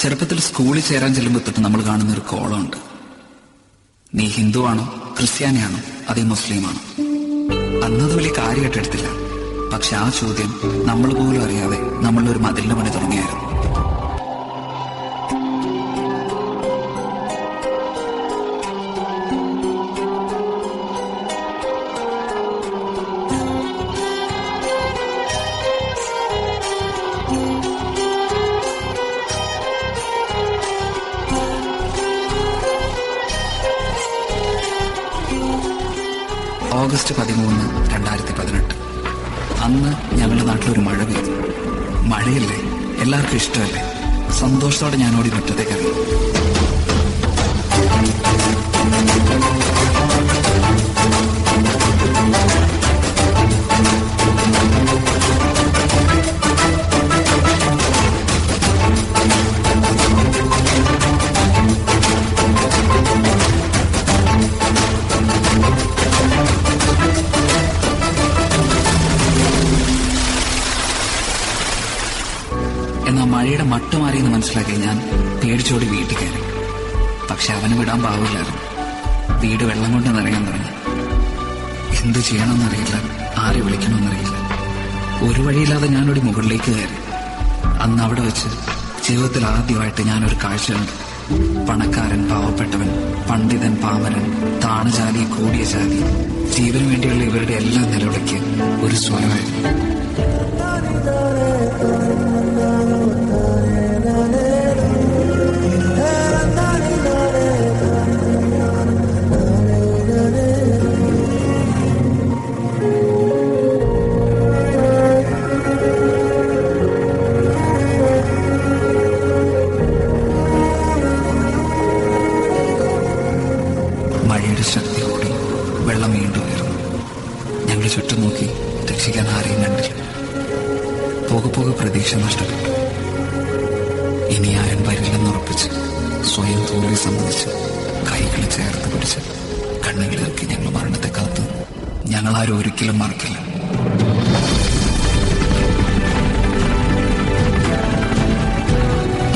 ചെറുപ്പത്തിൽ സ്കൂളിൽ ചേരാൻ ചെല്ലുമ്പോൾ തൊട്ട് നമ്മൾ കാണുന്നൊരു കോളമുണ്ട്. നീ ഹിന്ദുവാണോ, ക്രിസ്ത്യാനിയാണോ, അതേ മുസ്ലിമാണോ? അന്നത് വലിയ കാര്യമായിട്ടെടുത്തില്ല. പക്ഷെ ആ ചോദ്യം നമ്മൾ പോലും അറിയാതെ നമ്മളൊരു മതിലിന്റെ പണി തുടങ്ങിയായിരുന്നു. ഓഗസ്റ്റ് 13, 2018. അന്ന് ഞങ്ങളുടെ നാട്ടിലൊരു മഴ പെയ്തു. മഴയല്ലേ, എല്ലാവർക്കും ഇഷ്ടമല്ലേ. സന്തോഷത്തോടെ ഞാനോടി മുറ്റത്തേക്ക് ഇറങ്ങി. എന്നാ മഴയുടെ മട്ടുമാറിയെന്ന് മനസ്സിലാക്കി ഞാൻ പേടിച്ചോടി വീട്ടിൽ കയറി. പക്ഷെ അവന് വിടാൻ പാവില്ലായിരുന്നു. വീട് വെള്ളം കൊണ്ട് നിറയാൻ തുടങ്ങി. എന്തു ചെയ്യണമെന്നറിയില്ല, ആരെ വിളിക്കണമെന്നറിയില്ല. ഒരു വഴിയില്ലാതെ ഞാനൊരു മുകളിലേക്ക് കയറി. അന്ന് അവിടെ വെച്ച് ജീവിതത്തിൽ ആദ്യമായിട്ട് ഞാനൊരു കാഴ്ച കണ്ടു. പണക്കാരൻ, പാവപ്പെട്ടവൻ, പണ്ഡിതൻ, പാമരൻ, താണജാതി, കൂടിയ ജാതി, ജീവന് വേണ്ടിയുള്ള ഇവരുടെ എല്ലാ നിലവിളിക്ക് ഒരു സ്വരമായിരുന്നു. മഴയുടെ ശക്തി കൂടി, വെള്ളം വീണ്ടും ഉയർന്നു. ഞങ്ങൾ ചുറ്റും നോക്കി രക്ഷിക്കാൻ ആരെയും കണ്ടില്ല. പോകെ പോകെ പ്രതീക്ഷ നഷ്ടപ്പെട്ടു. ഇനി ആരും വരില്ലെന്നുറപ്പിച്ച് സ്വയം തോൽവി സമ്മതിച്ച് കൈകൾ ചേർത്ത് പിടിച്ച് കണ്ണുകളിറക്കി ഞങ്ങൾ മരണത്തെ കാത്തു. ഞങ്ങളാരും ഒരിക്കലും മറക്കില്ല.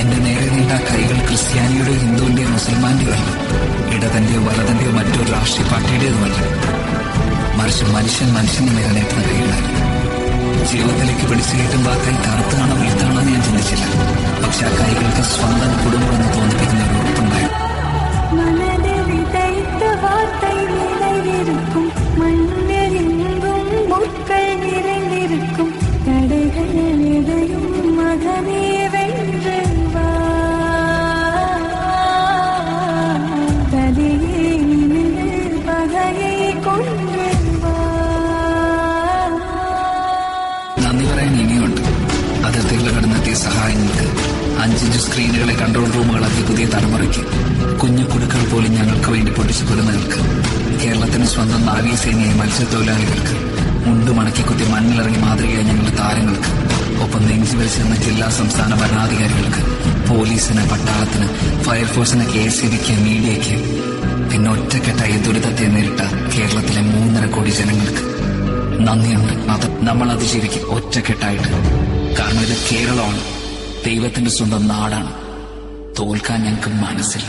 എന്റെ നേരെ നീണ്ട കൈകൾ ക്രിസ്ത്യാനിയുടെയോ ഹിന്ദുവിന്റെയോ മുസൽമാന്റെയോ അല്ല, ഇടതന്റെയോ വലതന്റെയോ മറ്റൊരു രാഷ്ട്രീയ പാർട്ടിയുടേതുമല്ല. മറിച്ച് മനുഷ്യന് നേരെ നീട്ടുന്ന കൈകളായിരുന്നു. ജീവിതത്തിലേക്ക് പിടിച്ചു കയറ്റുമ്പോൾ ആ കൈ കറുത്താണോ വെളുത്താണോ എന്ന് ഞാൻ ചിന്തിച്ചില്ല. പക്ഷെ ആ കൈകൾക്ക് സ്വന്തം കുടുംബമെന്ന് തോന്നിപ്പിക്കുന്ന ഒരു ഉറപ്പുണ്ടായിരുന്നു. നന്ദി പറയാൻ ഇനിയുണ്ട്. അതിർത്തികൾ കടന്നെത്തിയ സഹായങ്ങൾക്ക്, 5 സ്ക്രീനുകളെ കൺട്രോൾ റൂമുകളാക്കി പുതിയ തലമുറയ്ക്ക്, കുഞ്ഞു കുടുക്കൾ പോലും ഞങ്ങൾക്ക് വേണ്ടി പൊട്ടിച്ചു കൊടുന്നവർക്ക്, കേരളത്തിന് സ്വന്തം നാവികസേനയായ മത്സ്യത്തൊഴിലാളികൾക്ക്, മുണ്ട് മടക്കിക്കുത്തി മണ്ണിലിറങ്ങി മാതൃകയായ ഞങ്ങളുടെ താരങ്ങൾക്ക്, ഒപ്പം നെഞ്ചു വലിച്ചെന്ന ജില്ലാ സംസ്ഥാന ഭരണാധികാരികൾക്ക്, പോലീസിന്, പട്ടാളത്തിന്, ഫയർഫോഴ്സിന്, KSEBക്ക്, മീഡിയയ്ക്ക്, പിന്നെ ഒറ്റക്കെട്ടായി ദുരിതത്തെ നേരിട്ട കേരളത്തിലെ 3.5 കോടി ജനങ്ങൾക്ക് നന്ദിയുണ്ട്. നമ്മൾ അതിജീവിക്കും ഒറ്റക്കെട്ടായിട്ട്. കാരണം ഇത് കേരളമാണ്, ദൈവത്തിന്റെ സ്വന്തം നാടാണ്. തോൽക്കാൻ ഞങ്ങൾക്ക് മനസ്സില്ല.